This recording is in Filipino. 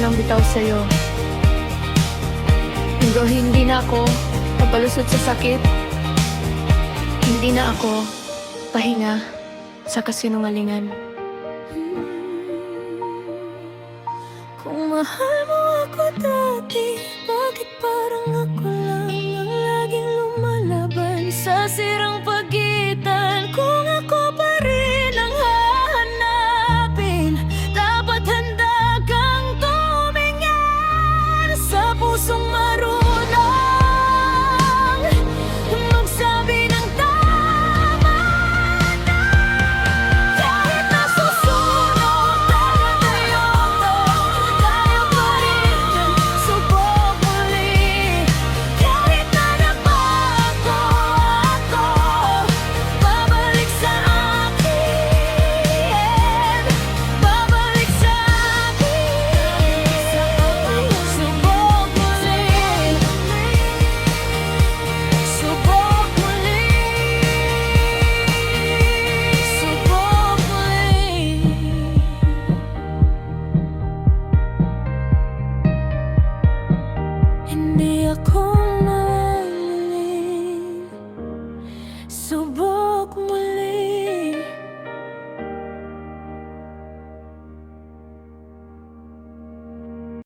nang bitaw sa'yo. Hanggang hindi na ako papalusot sa sakit. Hindi na ako pahinga sa kasinungalingan. Kung mahal mo ako dati, bakit parang ako lang ang laging lumalaban sa sirang pagitan? Kung ako pa rin ang hahanapin, dapat handa kang tumingin sa pusong marunong magsabi ng tama na. Kahit nasusunog tayo tayo pa rin, subok muli. Kahit na nabago ako, babalik sa akin, babalik sa akin. Subok muli, subok muli, subok muli. Hindi ako mamahalin, subok muli.